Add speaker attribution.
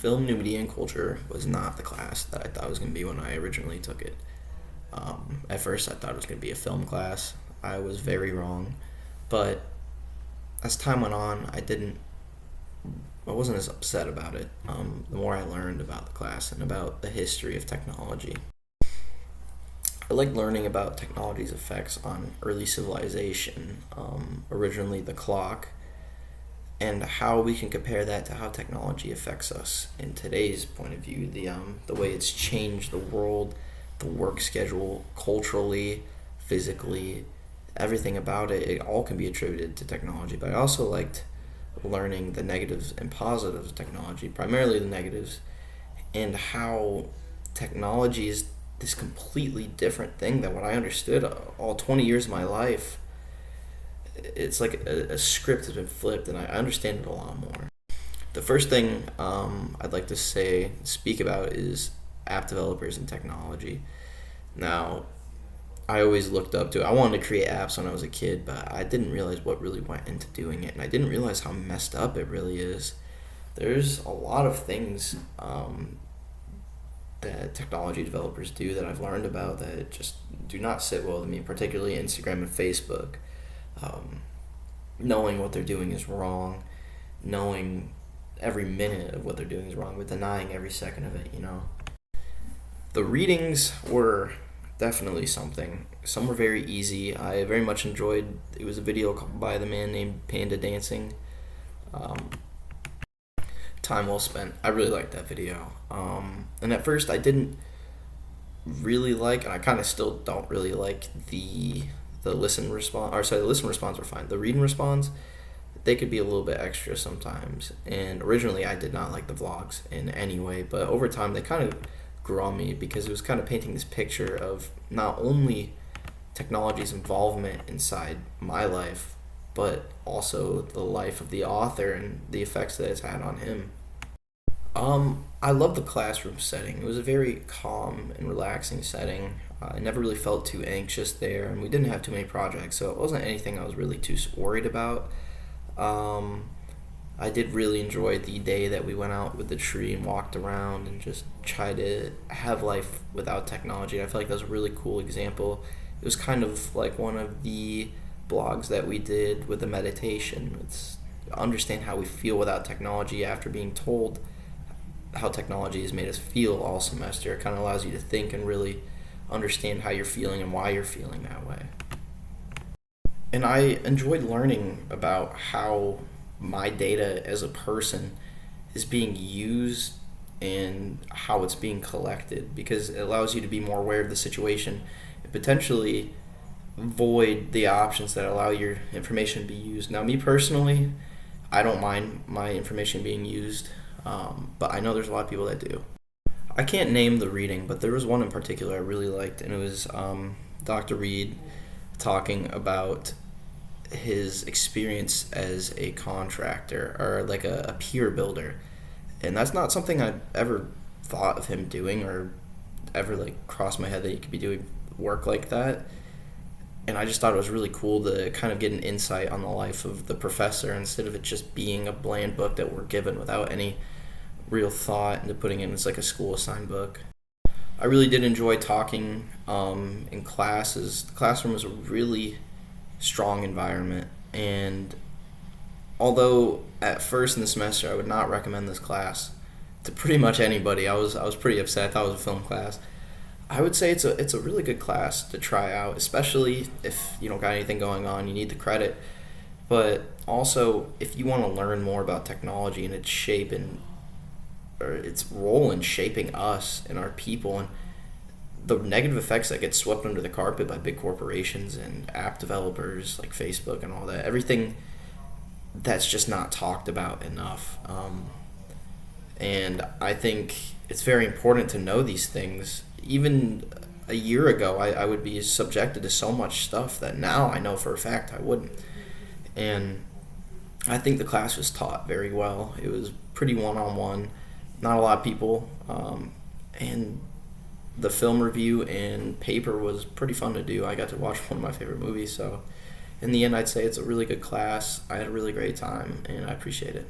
Speaker 1: Film, New Media, and Culture was not the class that I thought it was going to be when I originally took it. At first, I thought it was going to be a film class. I was very wrong. But as time went on, I wasn't as upset about it. The more I learned about the class and about the history of technology, I like learning about technology's effects on early civilization, originally the clock, and how we can compare that to how technology affects us in today's point of view. The way it's changed the world, the work schedule, culturally, physically, everything about it. It all can be attributed to technology. But I also liked learning the negatives and positives of technology, primarily the negatives, and how technology is this completely different thing than what I understood all 20 years of my life. It's like a script has been flipped, and I understand it a lot more. The first thing I'd like to speak about is app developers and technology. Now, I always looked up to it. I wanted to create apps when I was a kid, but I didn't realize what really went into doing it, and I didn't realize how messed up it really is. There's a lot of things that technology developers do that I've learned about that just do not sit well with me, particularly Instagram and Facebook. Um, Knowing what they're doing is wrong, knowing every minute of what they're doing is wrong, but denying every second of it. The readings were definitely something. Some were very easy. I very much enjoyed. It was a video by the man named Panda Dancing. Um, Time well spent. I really liked that video. And at first, I didn't really like, and I kind of still don't really like the listen response. Or sorry, the listen response were fine. The read and response, they could be a little bit extra sometimes. And originally, I did not like the vlogs in any way, but over time, they kind of grew on me because it was kind of painting this picture of not only technology's involvement inside my life, but also the life of the author and the effects that it's had on him. I love the classroom setting. It was a very calm and relaxing setting. I never really felt too anxious there, and we didn't have too many projects, so it wasn't anything I was really too worried about. Um, I did really enjoy the day that we went out with the tree and walked around and just tried to have life without technology. I feel like that was a really cool example. It was kind of like one of the blogs that we did with the meditation. It's understand how we feel without technology after being told how technology has made us feel all semester. It kind of allows you to think and really understand how you're feeling and why you're feeling that way. And I enjoyed learning about how my data as a person is being used and how it's being collected, because it allows you to be more aware of the situation and potentially void the options that allow your information to be used. Now, me personally, I don't mind my information being used, but I know there's a lot of people that do. I can't name the reading, but there was one in particular I really liked, and it was Dr. Reed talking about his experience as a contractor or like a peer builder. And that's not something I'd ever thought of him doing or ever like crossed my head that he could be doing work like that. And I just thought it was really cool to kind of get an insight on the life of the professor instead of it just being a bland book that we're given without any real thought into putting it in as like a school assigned book. I really did enjoy talking in classes. The classroom was a really strong environment, and although at first in the semester I would not recommend this class to pretty much anybody, I was pretty upset. I thought it was a film class. I would say it's a really good class to try out, especially if you don't got anything going on. You need the credit, but also if you want to learn more about technology and its shape and or its role in shaping us and our people and the negative effects that get swept under the carpet by big corporations and app developers like Facebook and all that, everything that's just not talked about enough. And I think it's very important to know these things. Even a year ago, I would be subjected to so much stuff that now I know for a fact I wouldn't. And I think the class was taught very well. It was pretty one-on-one, not a lot of people. And the film review and paper was pretty fun to do. I got to watch one of my favorite movies. So in the end, I'd say it's a really good class. I had a really great time, and I appreciate it.